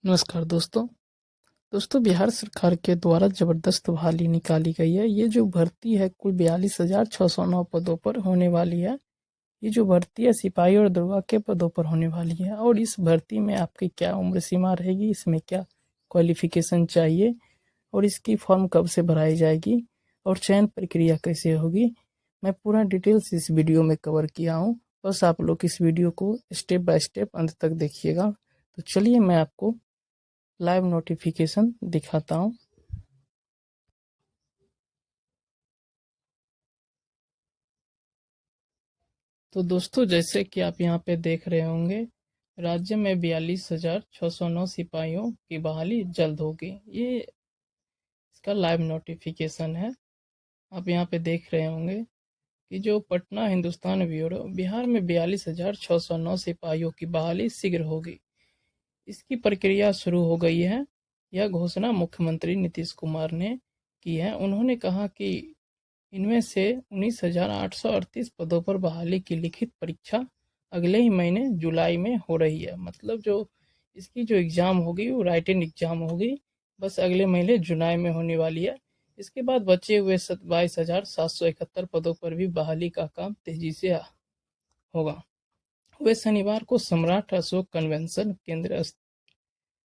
नमस्कार दोस्तों बिहार सरकार के द्वारा ज़बरदस्त बहाली निकाली गई है। ये जो भर्ती है कुल 42,609 पदों पर होने वाली है। ये जो भर्ती है सिपाही और दरोगा के पदों पर होने वाली है। और इस भर्ती में आपकी क्या उम्र सीमा रहेगी, इसमें क्या क्वालिफिकेशन चाहिए और इसकी फॉर्म कब से भराई जाएगी और चयन प्रक्रिया कैसे होगी, मैं पूरा डिटेल्स इस वीडियो में कवर किया हूँ। बस आप लोग इस वीडियो को स्टेप बाय स्टेप अंत तक देखिएगा। तो चलिए मैं आपको लाइव नोटिफिकेशन दिखाता हूँ। तो दोस्तों जैसे कि आप यहाँ पे देख रहे होंगे, राज्य में 42,609 सिपाहियों की बहाली जल्द होगी। ये इसका लाइव नोटिफिकेशन है। आप यहाँ पे देख रहे होंगे कि जो पटना हिंदुस्तान ब्यूरो, बिहार में 42,609 सिपाहियों की बहाली शीघ्र होगी। इसकी प्रक्रिया शुरू हो गई है। यह घोषणा मुख्यमंत्री नीतीश कुमार ने की है। उन्होंने कहा कि इनमें से 19,838 पदों पर बहाली की लिखित परीक्षा अगले ही महीने जुलाई में हो रही है। मतलब जो इसकी जो एग्ज़ाम होगी वो राइटिंग एग्ज़ाम होगी, बस अगले महीने जुलाई में होने वाली है। इसके बाद बचे हुए 22,771 पदों पर भी बहाली का काम तेजी से होगा। वे शनिवार को सम्राट अशोक कन्वेंशन केंद्र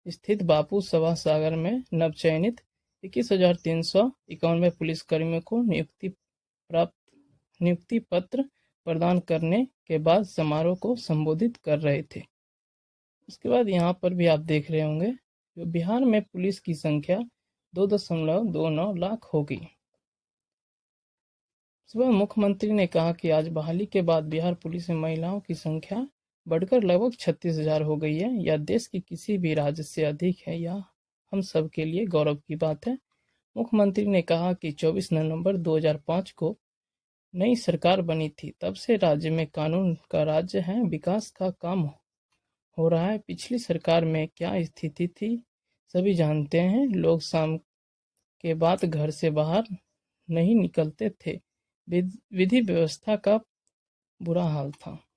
स्थित बापू सभा सागर में नवचयनित 21,391 पुलिसकर्मियों को नियुक्ति पत्र प्रदान करने के बाद समारोह को संबोधित कर रहे थे। उसके बाद यहाँ पर भी आप देख रहे होंगे जो बिहार में पुलिस की संख्या 2.29 लाख होगी। सुबह मुख्यमंत्री ने कहा कि आज बहाली के बाद बिहार पुलिस में महिलाओं की संख्या बढ़कर लगभग 36,000 हो गई है। यह देश की किसी भी राज्य से अधिक है। यह हम सब के लिए गौरव की बात है। मुख्यमंत्री ने कहा कि 24 नवंबर 2005 को नई सरकार बनी थी, तब से राज्य में कानून का राज्य है, विकास का काम हो रहा है। पिछली सरकार में क्या स्थिति थी सभी जानते हैं। लोग शाम के बाद घर से बाहर नहीं निकलते थे। विधि व्यवस्था का बुरा हाल था।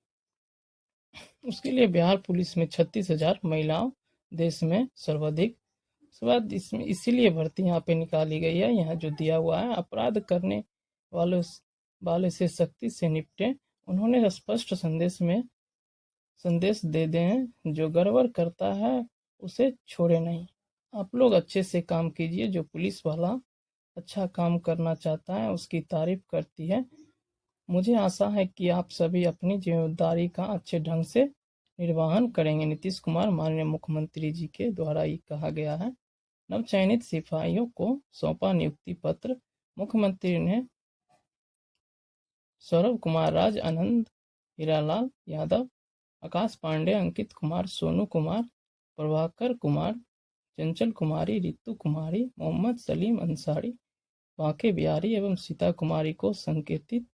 उसके लिए बिहार पुलिस में 36,000 महिलाओं देश में सर्वाधिक। उसके बाद इसमें इसीलिए भर्ती यहाँ पे निकाली गई है। यहाँ जो दिया हुआ है, अपराध करने वालों वाले से सख्ती से निपटे। उन्होंने स्पष्ट संदेश दे हैं, जो गड़बड़ करता है उसे छोड़े नहीं। आप लोग अच्छे से काम कीजिए। जो पुलिस वाला अच्छा काम करना चाहता है उसकी तारीफ करती है। मुझे आशा है कि आप सभी अपनी जिम्मेदारी का अच्छे ढंग से निर्वहन करेंगे। नीतीश कुमार माननीय मुख्यमंत्री जी के द्वारा ये कहा गया है। नवचयनित सिपाहियों को सौंपा नियुक्ति पत्र। मुख्यमंत्री ने सौरभ कुमार राज, आनंद हीरालाल यादव, आकाश पांडे, अंकित कुमार, सोनू कुमार, प्रभाकर कुमार, चंचल कुमारी, रितु कुमारी, मोहम्मद सलीम अंसारी, बांके बिहारी एवं सीता कुमारी को संकेतित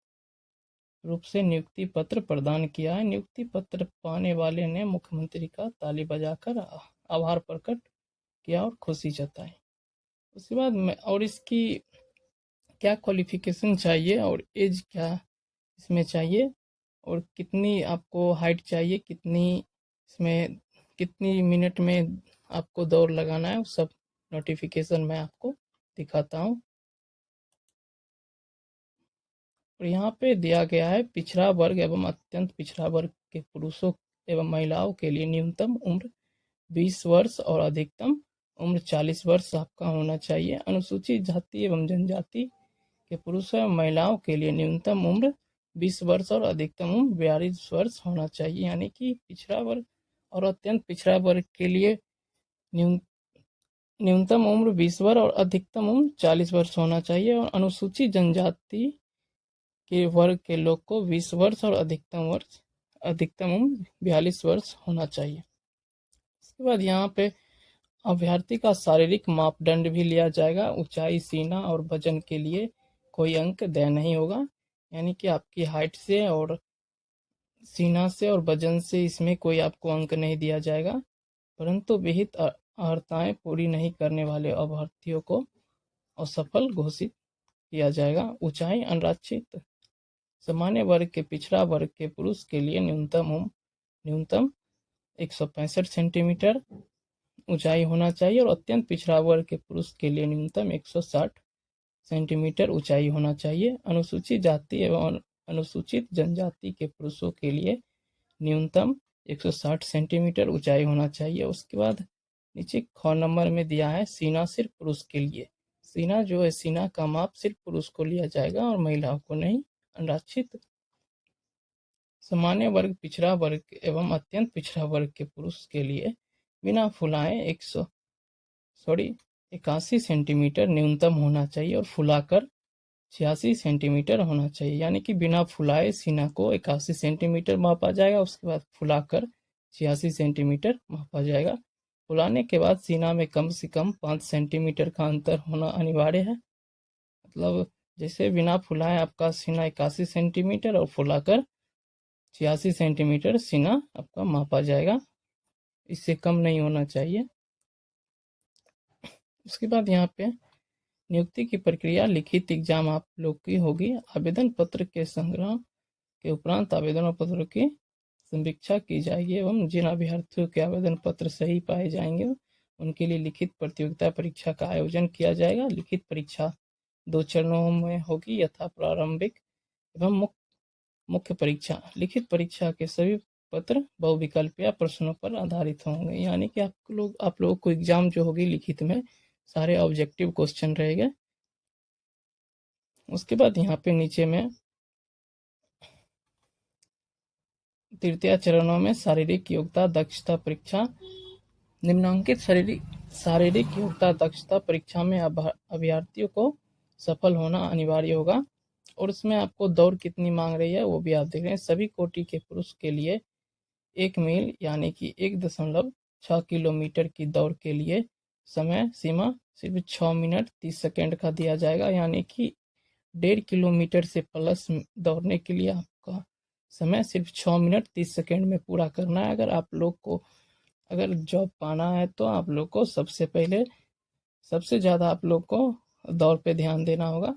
रूप से नियुक्ति पत्र प्रदान किया है। नियुक्ति पत्र पाने वाले ने मुख्यमंत्री का ताली बजाकर आभार प्रकट किया और खुशी जताई। उसके बाद में और इसकी क्या क्वालिफिकेशन चाहिए और एज क्या इसमें चाहिए और कितनी आपको हाइट चाहिए, इसमें कितनी मिनट में आपको दौड़ लगाना है, वो सब नोटिफिकेशन मैं आपको दिखाता हूँ। और यहाँ पे दिया गया है पिछड़ा वर्ग एवं अत्यंत पिछड़ा वर्ग के पुरुषों एवं महिलाओं के लिए न्यूनतम उम्र 20 वर्ष और अधिकतम उम्र 40 वर्ष आपका होना चाहिए। अनुसूचित जाति एवं जनजाति के पुरुषों एवं महिलाओं के लिए न्यूनतम उम्र 20 वर्ष और अधिकतम उम्र 42 वर्ष होना चाहिए। यानी कि पिछड़ा वर्ग और अत्यंत पिछड़ा वर्ग के लिए न्यूनतम उम्र 20 वर्ष और अधिकतम उम्र 40 वर्ष होना चाहिए। और अनुसूचित जनजाति के वर्ग के लोग को 20 वर्ष और अधिकतम उम्र 42 वर्ष होना चाहिए। इसके बाद यहाँ पे अभ्यर्थी का शारीरिक मापदंड भी लिया जाएगा। ऊंचाई, सीना और वजन के लिए कोई अंक देय नहीं होगा। यानी कि आपकी हाइट से और सीना से और वजन से इसमें कोई आपको अंक नहीं दिया जाएगा, परंतु विहित अर्हताएं पूरी नहीं करने वाले अभ्यर्थियों को असफल घोषित किया जाएगा। ऊंचाई अनारक्षित सामान्य वर्ग के पिछड़ा वर्ग के पुरुष के लिए न्यूनतम 165 सेंटीमीटर ऊंचाई होना चाहिए और अत्यंत पिछड़ा वर्ग के पुरुष के लिए न्यूनतम 160 सेंटीमीटर ऊंचाई होना चाहिए। अनुसूचित जाति एवं अनुसूचित जनजाति के पुरुषों के लिए न्यूनतम 160 सेंटीमीटर ऊंचाई होना चाहिए। उसके बाद नीचे ख नंबर में दिया है सीना सिर्फ पुरुष के लिए। सीना जो है, सीना का माप सिर्फ पुरुष को लिया जाएगा और महिलाओं को नहीं। अनारक्षित सामान्य वर्ग, पिछड़ा वर्ग एवं अत्यंत पिछड़ा वर्ग के पुरुष के लिए बिना फुलाए 81 सेंटीमीटर न्यूनतम होना चाहिए और फुलाकर 86 सेंटीमीटर होना चाहिए। यानी कि बिना फुलाए सीना को 81 सेंटीमीटर मापा जाएगा, उसके बाद फुलाकर 86 सेंटीमीटर मापा जाएगा। फुलाने के बाद सीना में कम से कम 5 सेंटीमीटर का अंतर होना अनिवार्य है। मतलब जैसे बिना फुलाए आपका सीना 81 सेंटीमीटर और फुलाकर 86 सेंटीमीटर सीना आपका मापा जाएगा, इससे कम नहीं होना चाहिए। उसके बाद यहाँ पे नियुक्ति की प्रक्रिया, लिखित एग्जाम आप लोग की होगी। आवेदन पत्र के संग्रह के उपरांत आवेदन पत्रों की समीक्षा की जाएगी एवं जिन अभ्यर्थियों के आवेदन पत्र सही पाए जाएंगे उनके लिए लिखित प्रतियोगिता परीक्षा का आयोजन किया जाएगा। लिखित परीक्षा 2 चरणों में होगी, यथा प्रारंभिक एवं मुख्य परीक्षा। लिखित परीक्षा के सभी पत्र बहुविकल्पीय प्रश्नों पर आधारित होंगे। यानी कि आप लोगों को एग्जाम जो होगी लिखित में सारे ऑब्जेक्टिव क्वेश्चन रहेंगे। उसके बाद यहाँ पे नीचे में तृतीय चरणों में शारीरिक योग्यता दक्षता परीक्षा। निम्नांकित शारीरिक योग्यता दक्षता परीक्षा में अभ्यर्थियों को सफल होना अनिवार्य होगा और उसमें आपको दौड़ कितनी मांग रही है वो भी आप देख रहे हैं। सभी कोटि के पुरुष के लिए 1 मील यानी कि 1.6 किलोमीटर की दौड़ के लिए समय सीमा सिर्फ 6 मिनट 30 सेकेंड का दिया जाएगा। यानी कि 1.5 किलोमीटर से प्लस दौड़ने के लिए आपका समय सिर्फ 6 मिनट 30 सेकेंड में पूरा करना है। अगर आप लोग को अगर जॉब पाना है तो आप लोग को सबसे पहले सबसे ज़्यादा आप लोग को दौड़ पे ध्यान देना होगा।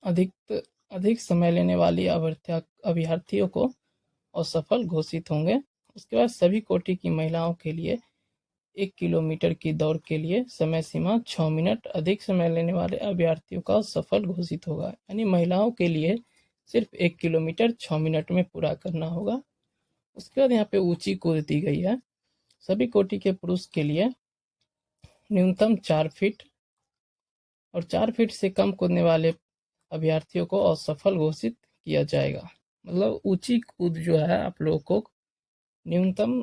अधिक समय लेने वाली अभ्यर्थियों को असफल घोषित होंगे। उसके बाद सभी कोटि की महिलाओं के लिए 1 किलोमीटर की दौड़ के लिए समय सीमा 6 मिनट, अधिक समय लेने वाले अभ्यर्थियों का सफल घोषित होगा। यानी महिलाओं के लिए सिर्फ 1 किलोमीटर 6 मिनट में पूरा करना होगा। उसके बाद यहाँ पे ऊंची कूद दी गई है। सभी कोटि के पुरुष के लिए न्यूनतम 4 फीट और 4 फीट से कम कूदने वाले अभ्यर्थियों को असफल घोषित किया जाएगा। मतलब ऊंची कूद जो है आप लोगों को न्यूनतम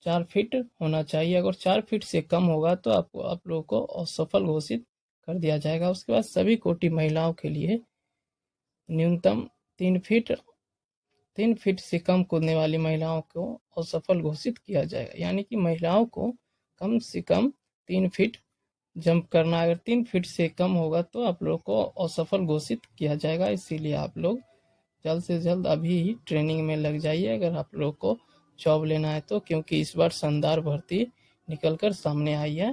4 फीट होना चाहिए। अगर 4 फीट से कम होगा तो आप लोगों को असफल घोषित कर दिया जाएगा। उसके बाद सभी कोटि महिलाओं के लिए न्यूनतम 3 फीट से कम कूदने वाली महिलाओं को असफल घोषित किया जाएगा। यानी कि महिलाओं को कम से कम 3 फीट जंप करना। अगर 3 फीट से कम होगा तो आप लोग को असफल घोषित किया जाएगा। इसीलिए आप लोग जल्द से जल्द अभी ही ट्रेनिंग में लग जाइए अगर आप लोग को जॉब लेना है तो, क्योंकि इस बार शानदार भर्ती निकलकर सामने आई है।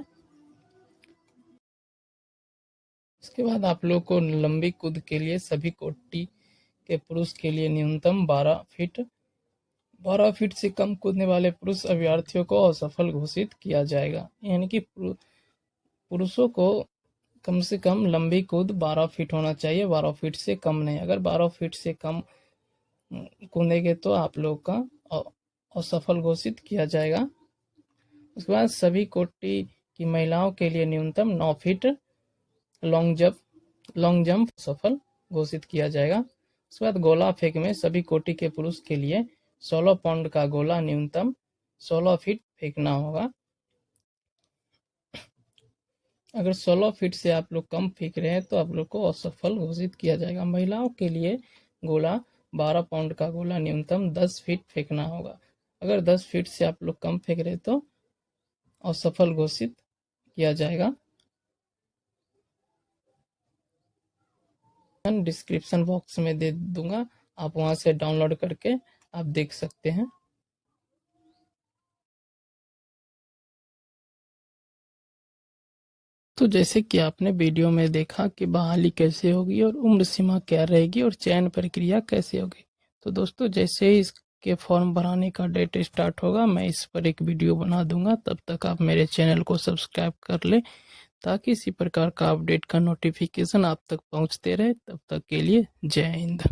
इसके बाद आप लोग को लंबी कूद के लिए सभी कोटि के पुरुष के लिए न्यूनतम 12 फीट से कम कूदने वाले पुरुष अभ्यर्थियों को असफल घोषित किया जाएगा। यानी कि पुरुषों को कम से कम लंबी कूद 12 फीट होना चाहिए, 12 फीट से कम नहीं। अगर 12 फीट से कम कूदेंगे तो आप लोग का असफल घोषित किया जाएगा। उसके बाद सभी कोटि की महिलाओं के लिए न्यूनतम 9 फीट लॉन्ग जंप सफल घोषित किया जाएगा। उसके बाद गोला फेंक में सभी कोटि के पुरुष के लिए 16 पाउंड का गोला न्यूनतम 16 फीट फेंकना होगा। अगर 16 फीट से आप लोग कम फेंक रहे हैं तो आप लोग को असफल घोषित किया जाएगा। महिलाओं के लिए गोला 12 पाउंड का गोला न्यूनतम 10 फीट फेंकना होगा। अगर 10 फीट से आप लोग कम फेंक रहे तो असफल घोषित किया जाएगा। डिस्क्रिप्शन बॉक्स में दे दूंगा, आप वहां से डाउनलोड करके आप देख सकते हैं। तो जैसे कि आपने वीडियो में देखा कि बहाली कैसे होगी और उम्र सीमा क्या रहेगी और चयन प्रक्रिया कैसे होगी। तो दोस्तों जैसे ही के फॉर्म भराने का डेट स्टार्ट होगा, मैं इस पर एक वीडियो बना दूंगा। तब तक आप मेरे चैनल को सब्सक्राइब कर ले, ताकि इसी प्रकार का अपडेट का नोटिफिकेशन आप तक पहुंचते रहे। तब तक के लिए जय हिंद।